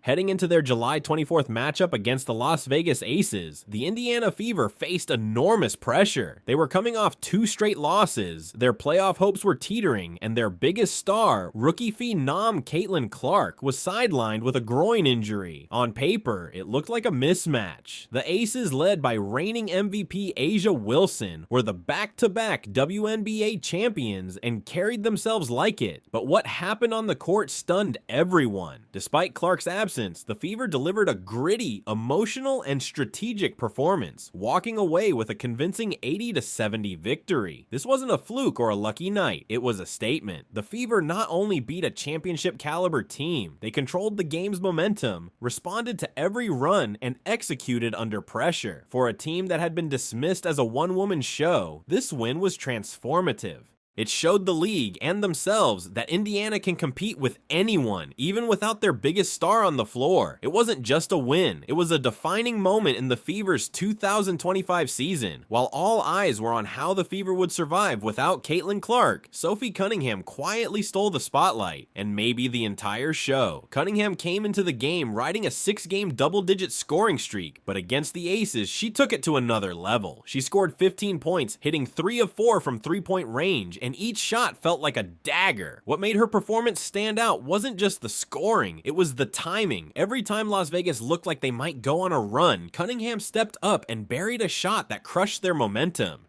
Heading into their July 24th matchup against the Las Vegas Aces, the Indiana Fever faced enormous pressure. They were coming off 2 straight losses, their playoff hopes were teetering, and their biggest star, rookie phenom Caitlin Clark, was sidelined with a groin injury. On paper, it looked like a mismatch. The Aces, led by reigning MVP A'ja Wilson, were the back-to-back WNBA champions and carried themselves like it. But what happened on the court stunned everyone. Despite Clark's absence, the Fever delivered a gritty, emotional, and strategic performance, walking away with a convincing 80-70 victory. This wasn't a fluke or a lucky night, it was a statement. The Fever not only beat a championship-caliber team, they controlled the game's momentum, responded to every run, and executed under pressure. For a team that had been dismissed as a one-woman show, this win was transformative. It showed the league and themselves that Indiana can compete with anyone, even without their biggest star on the floor. It wasn't just a win, it was a defining moment in the Fever's 2025 season. While all eyes were on how the Fever would survive without Caitlin Clark, Sophie Cunningham quietly stole the spotlight, and maybe the entire show. Cunningham came into the game riding a 6-game double-digit scoring streak, but against the Aces, she took it to another level. She scored 15 points, hitting 3 of 4 from three-point range, and each shot felt like a dagger. What made her performance stand out wasn't just the scoring, it was the timing. Every time Las Vegas looked like they might go on a run, Cunningham stepped up and buried a shot that crushed their momentum.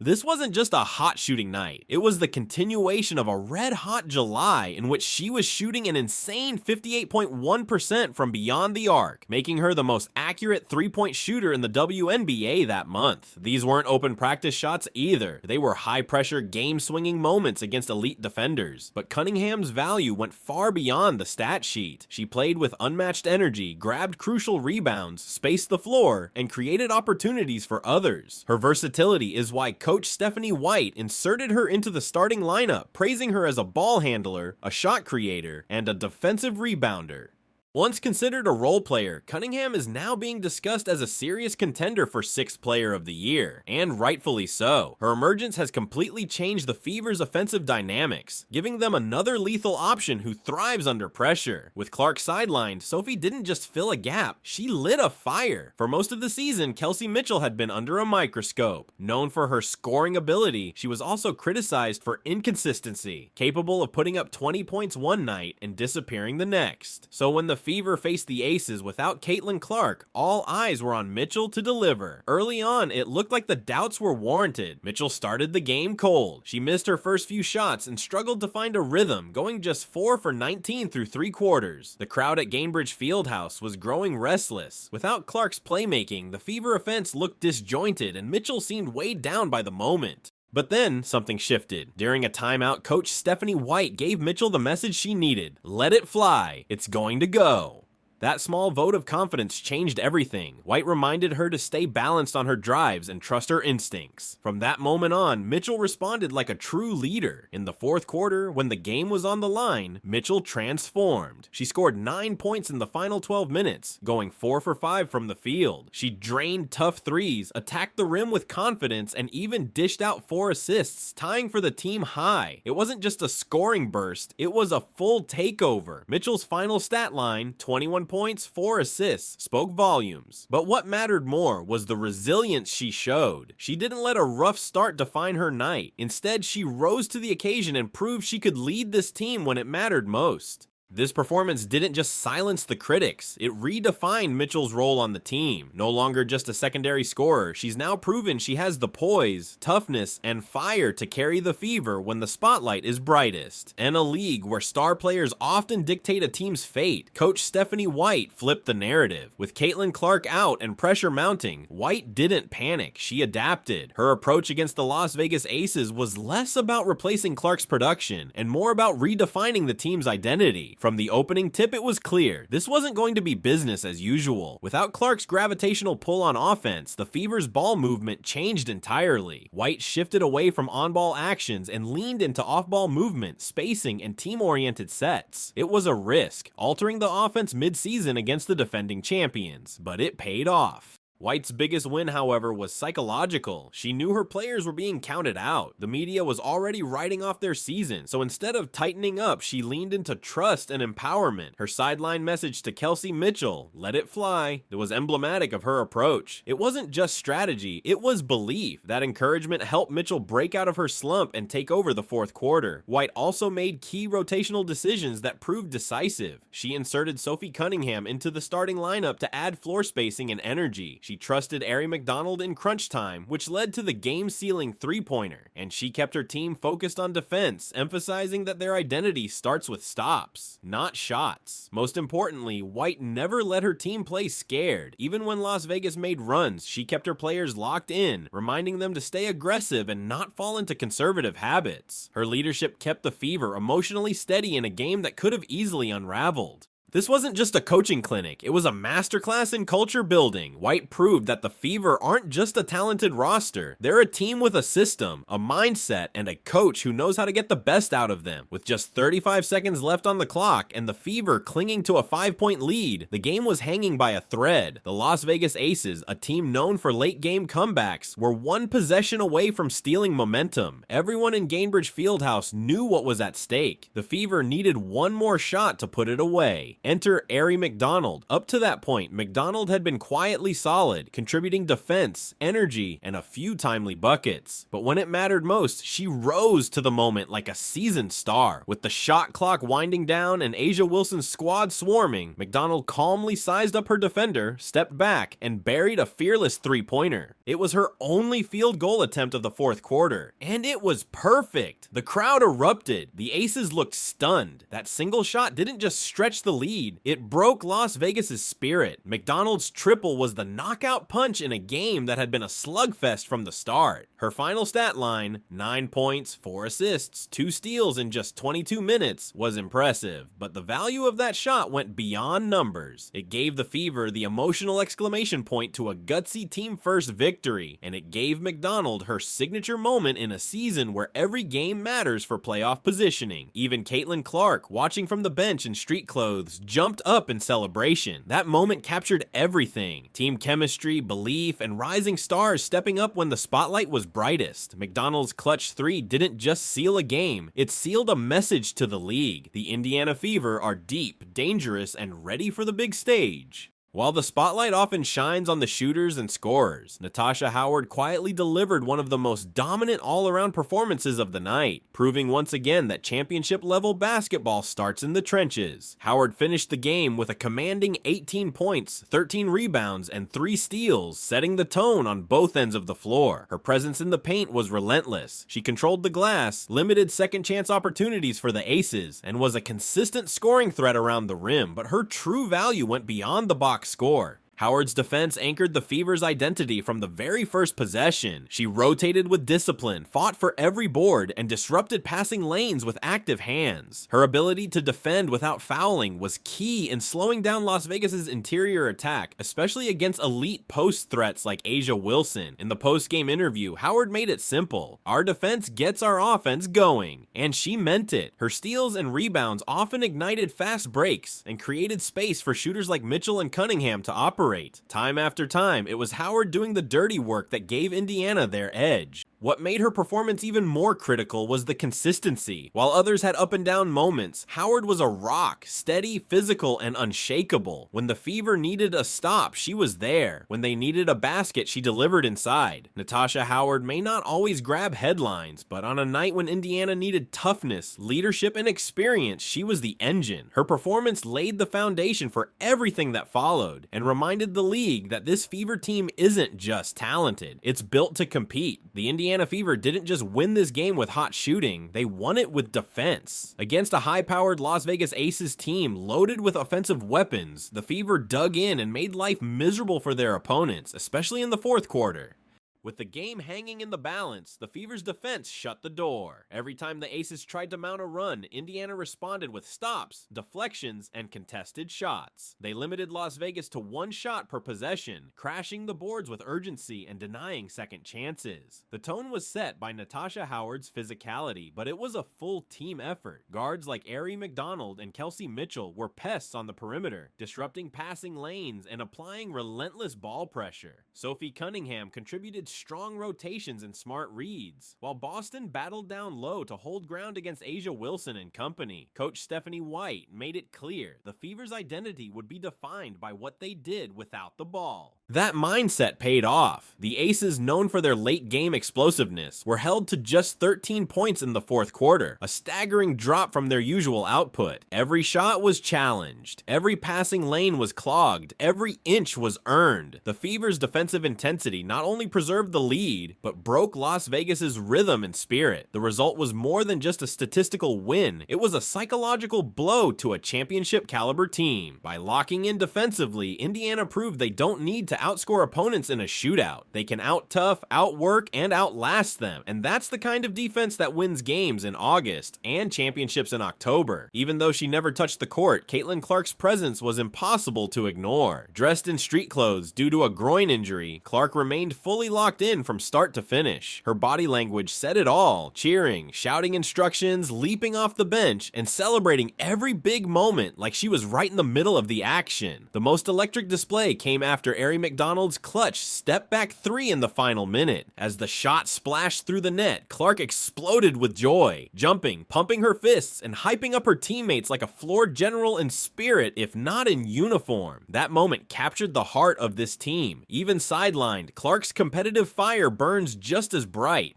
This wasn't just a hot shooting night, it was the continuation of a red-hot July in which she was shooting an insane 58.1% from beyond the arc, making her the most accurate three-point shooter in the WNBA that month. These weren't open practice shots either, they were high-pressure, game-swinging moments against elite defenders. But Cunningham's value went far beyond the stat sheet. She played with unmatched energy, grabbed crucial rebounds, spaced the floor, and created opportunities for others. Her versatility is why Coach Stephanie White inserted her into the starting lineup, praising her as a ball handler, a shot creator, and a defensive rebounder. Once considered a role player, Cunningham is now being discussed as a serious contender for 6th Player of the Year, and rightfully so. Her emergence has completely changed the Fever's offensive dynamics, giving them another lethal option who thrives under pressure. With Clark sidelined, Sophie didn't just fill a gap, she lit a fire. For most of the season, Kelsey Mitchell had been under a microscope. Known for her scoring ability, she was also criticized for inconsistency, capable of putting up 20 points one night and disappearing the next. So when the Fever faced the Aces without Caitlin Clark, all eyes were on Mitchell to deliver. Early on, it looked like the doubts were warranted. Mitchell started the game cold. She missed her first few shots and struggled to find a rhythm, going just 4 for 19 through 3 quarters. The crowd at Gainbridge Fieldhouse was growing restless. Without Clark's playmaking, the Fever offense looked disjointed and Mitchell seemed weighed down by the moment. But then, something shifted. During a timeout, Coach Stephanie White gave Mitchell the message she needed. Let it fly. It's going to go. That small vote of confidence changed everything. White reminded her to stay balanced on her drives and trust her instincts. From that moment on, Mitchell responded like a true leader. In the 4th quarter, when the game was on the line, Mitchell transformed. She scored 9 points in the final 12 minutes, going 4 for 5 from the field. She drained tough threes, attacked the rim with confidence, and even dished out 4 assists, tying for the team high. It wasn't just a scoring burst, it was a full takeover. Mitchell's final stat line, 21 points, 4 assists, spoke volumes. But what mattered more was the resilience she showed. She didn't let a rough start define her night. Instead, she rose to the occasion and proved she could lead this team when it mattered most. This performance didn't just silence the critics, it redefined Mitchell's role on the team. No longer just a secondary scorer, she's now proven she has the poise, toughness, and fire to carry the Fever when the spotlight is brightest. In a league where star players often dictate a team's fate, Coach Stephanie White flipped the narrative. With Caitlin Clark out and pressure mounting, White didn't panic, she adapted. Her approach against the Las Vegas Aces was less about replacing Clark's production and more about redefining the team's identity. From the opening tip, it was clear this wasn't going to be business as usual. Without Clark's gravitational pull on offense, the Fever's ball movement changed entirely. White shifted away from on-ball actions and leaned into off-ball movement, spacing, and team-oriented sets. It was a risk, altering the offense mid-season against the defending champions, but it paid off. White's biggest win, however, was psychological. She knew her players were being counted out. The media was already writing off their season, so instead of tightening up, she leaned into trust and empowerment. Her sideline message to Kelsey Mitchell, "Let it fly," it was emblematic of her approach. It wasn't just strategy, it was belief. That encouragement helped Mitchell break out of her slump and take over the fourth quarter. White also made key rotational decisions that proved decisive. She inserted Sophie Cunningham into the starting lineup to add floor spacing and energy. She trusted Aari McDonald in crunch time, which led to the game-sealing three-pointer, and she kept her team focused on defense, emphasizing that their identity starts with stops, not shots. Most importantly, White never let her team play scared. Even when Las Vegas made runs, she kept her players locked in, reminding them to stay aggressive and not fall into conservative habits. Her leadership kept the Fever emotionally steady in a game that could have easily unraveled. This wasn't just a coaching clinic, it was a masterclass in culture building. White proved that the Fever aren't just a talented roster, they're a team with a system, a mindset, and a coach who knows how to get the best out of them. With just 35 seconds left on the clock and the Fever clinging to a 5-point lead, the game was hanging by a thread. The Las Vegas Aces, a team known for late-game comebacks, were one possession away from stealing momentum. Everyone in Gainbridge Fieldhouse knew what was at stake. The Fever needed one more shot to put it away. Enter Aari McDonald. Up to that point, McDonald had been quietly solid, contributing defense, energy, and a few timely buckets. But when it mattered most, she rose to the moment like a seasoned star. With the shot clock winding down and Asia Wilson's squad swarming, McDonald calmly sized up her defender, stepped back, and buried a fearless three-pointer. It was her only field goal attempt of the fourth quarter, and it was perfect. The crowd erupted. The Aces looked stunned. That single shot didn't just stretch the lead, it broke Las Vegas's spirit. McDonald's triple was the knockout punch in a game that had been a slugfest from the start. Her final stat line, 9 points, 4 assists, 2 steals in just 22 minutes, was impressive, but the value of that shot went beyond numbers. It gave the Fever the emotional exclamation point to a gutsy team-first victory, and it gave McDonald her signature moment in a season where every game matters for playoff positioning. Even Caitlin Clark, watching from the bench in street clothes, jumped up in celebration. That moment captured everything: team chemistry, belief, and rising stars stepping up when the spotlight was brightest. McDonald's clutch three didn't just seal a game, it sealed a message to the league. The Indiana Fever are deep, dangerous, and ready for the big stage. While the spotlight often shines on the shooters and scorers, Natasha Howard quietly delivered one of the most dominant all-around performances of the night, proving once again that championship-level basketball starts in the trenches. Howard finished the game with a commanding 18 points, 13 rebounds, and 3 steals, setting the tone on both ends of the floor. Her presence in the paint was relentless. She controlled the glass, limited second-chance opportunities for the Aces, and was a consistent scoring threat around the rim, but her true value went beyond the box score. Howard's defense anchored the Fever's identity from the very first possession. She rotated with discipline, fought for every board, and disrupted passing lanes with active hands. Her ability to defend without fouling was key in slowing down Las Vegas's interior attack, especially against elite post threats like Asia Wilson. In the post-game interview, Howard made it simple: "Our defense gets our offense going," and she meant it. Her steals and rebounds often ignited fast breaks and created space for shooters like Mitchell and Cunningham to operate. Time after time, it was Howard doing the dirty work that gave Indiana their edge. What made her performance even more critical was the consistency. While others had up and down moments, Howard was a rock, steady, physical, and unshakable. When the Fever needed a stop, she was there. When they needed a basket, she delivered inside. Natasha Howard may not always grab headlines, but on a night when Indiana needed toughness, leadership, and experience, she was the engine. Her performance laid the foundation for everything that followed, and reminded the league that this Fever team isn't just talented, it's built to compete. The Indiana Fever didn't just win this game with hot shooting, they won it with defense. Against a high-powered Las Vegas Aces team loaded with offensive weapons, the Fever dug in and made life miserable for their opponents, especially in the fourth quarter. With the game hanging in the balance, the Fever's defense shut the door. Every time the Aces tried to mount a run, Indiana responded with stops, deflections, and contested shots. They limited Las Vegas to one shot per possession, crashing the boards with urgency and denying second chances. The tone was set by Natasha Howard's physicality, but it was a full team effort. Guards like Ari McDonald and Kelsey Mitchell were pests on the perimeter, disrupting passing lanes and applying relentless ball pressure. Sophie Cunningham contributed strong rotations and smart reads, while Boston battled down low to hold ground against A'ja Wilson and company. Coach Stephanie White made it clear the Fever's identity would be defined by what they did without the ball. That mindset paid off. The Aces, known for their late game explosiveness, were held to just 13 points in the fourth quarter, a staggering drop from their usual output. Every shot was challenged, every passing lane was clogged, every inch was earned. The Fever's defensive intensity not only preserved the lead, but broke Las Vegas's rhythm and spirit. The result was more than just a statistical win, it was a psychological blow to a championship caliber team. By locking in defensively, Indiana proved they don't need to outscore opponents in a shootout. They can out-tough, outwork, and outlast them, and that's the kind of defense that wins games in August and championships in October. Even though she never touched the court, Caitlin Clark's presence was impossible to ignore. Dressed in street clothes due to a groin injury, Clark remained fully locked in from start to finish. Her body language said it all, cheering, shouting instructions, leaping off the bench, and celebrating every big moment like she was right in the middle of the action. The most electric display came after Ari McDonald's clutch step-back three in the final minute. As the shot splashed through the net, Clark exploded with joy, jumping, pumping her fists, and hyping up her teammates like a floor general in spirit, if not in uniform. That moment captured the heart of this team. Even sidelined, Clark's competitive fire burns just as bright.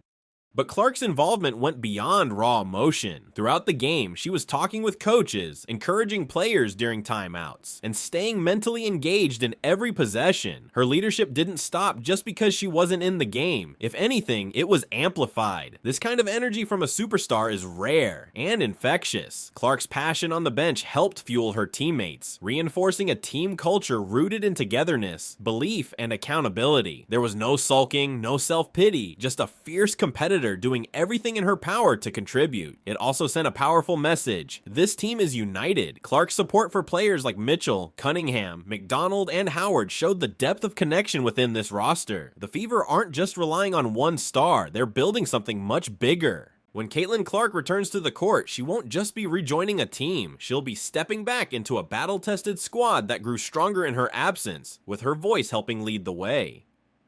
But Clark's involvement went beyond raw emotion. Throughout the game, she was talking with coaches, encouraging players during timeouts, and staying mentally engaged in every possession. Her leadership didn't stop just because she wasn't in the game. If anything, it was amplified. This kind of energy from a superstar is rare and infectious. Clark's passion on the bench helped fuel her teammates, reinforcing a team culture rooted in togetherness, belief, and accountability. There was no sulking, no self-pity, just a fierce competitor doing everything in her power to contribute. It also sent a powerful message. This team is united. Clark's support for players like Mitchell, Cunningham, McDonald, and Howard showed the depth of connection within this roster. The Fever aren't just relying on one star, they're building something much bigger. When Caitlin Clark returns to the court, she won't just be rejoining a team, she'll be stepping back into a battle-tested squad that grew stronger in her absence, with her voice helping lead the way.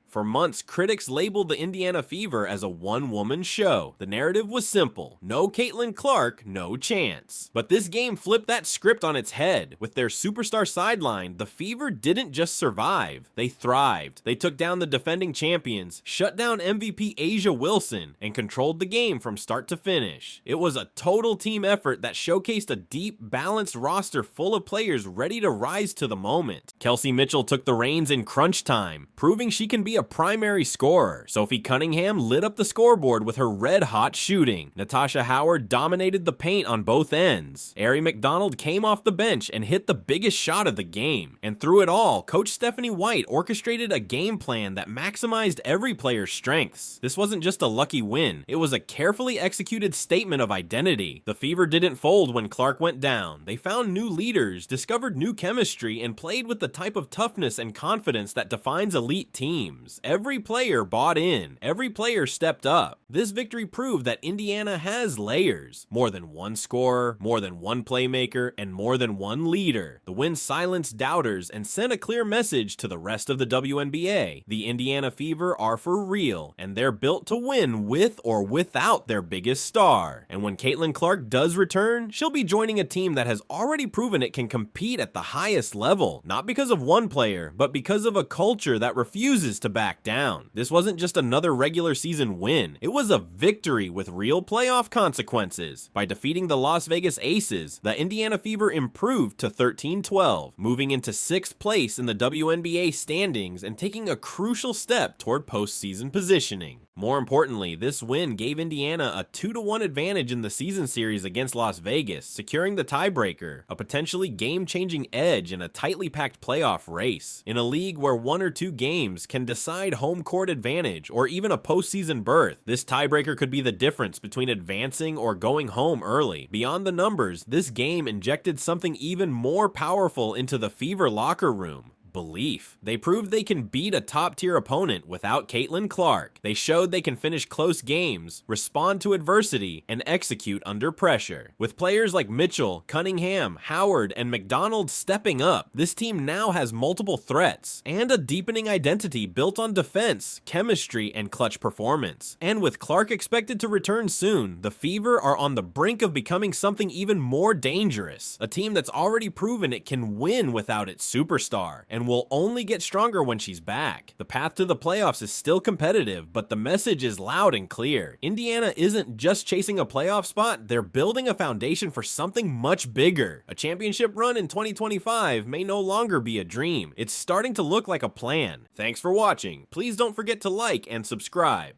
For months, critics labeled the Indiana Fever as a one-woman show. The narrative was simple: no Caitlin Clark, no chance. But this game flipped that script on its head. With their superstar sidelined, the Fever didn't just survive, they thrived. They took down the defending champions, shut down MVP A'ja Wilson, and controlled the game from start to finish. It was a total team effort that showcased a deep, balanced roster full of players ready to rise to the moment. Kelsey Mitchell took the reins in crunch time, proving she can be a primary scorer. Sophie Cunningham lit up the scoreboard with her red-hot shooting. Natasha Howard dominated the paint on both ends. Ari McDonald came off the bench and hit the biggest shot of the game. And through it all, Coach Stephanie White orchestrated a game plan that maximized every player's strengths. This wasn't just a lucky win, it was a carefully executed statement of identity. The Fever didn't fold when Clark went down. They found new leaders, discovered new chemistry, and played with the type of toughness and confidence that defines elite teams. Every player bought in, every player stepped up. This victory proved that Indiana has layers. More than one scorer, more than one playmaker, and more than one leader. The win silenced doubters and sent a clear message to the rest of the WNBA. The Indiana Fever are for real, and they're built to win with or without their biggest star. And when Caitlin Clark does return, she'll be joining a team that has already proven it can compete at the highest level. Not because of one player, but because of a culture that refuses to back down. This wasn't just another regular season win, it was a victory with real playoff consequences. By defeating the Las Vegas Aces, the Indiana Fever improved to 13-12, moving into 6th place in the WNBA standings and taking a crucial step toward postseason positioning. More importantly, this win gave Indiana a 2-1 advantage in the season series against Las Vegas, securing the tiebreaker, a potentially game-changing edge in a tightly packed playoff race. In a league where 1 or 2 games can decide decide home court advantage or even a postseason berth. This tiebreaker could be the difference between advancing or going home early. Beyond the numbers, this game injected something even more powerful into the Fever locker room. Belief. They proved they can beat a top-tier opponent without Caitlin Clark. They showed they can finish close games, respond to adversity, and execute under pressure. With players like Mitchell, Cunningham, Howard, and McDonald stepping up, this team now has multiple threats and a deepening identity built on defense, chemistry, and clutch performance. And with Clark expected to return soon, the Fever are on the brink of becoming something even more dangerous. A team that's already proven it can win without its superstar, and will only get stronger when she's back. The path to the playoffs is still competitive, but the message is loud and clear. Indiana isn't just chasing a playoff spot, they're building a foundation for something much bigger. A championship run in 2025 may no longer be a dream. It's starting to look like a plan. Thanks for watching. Please don't forget to like and subscribe.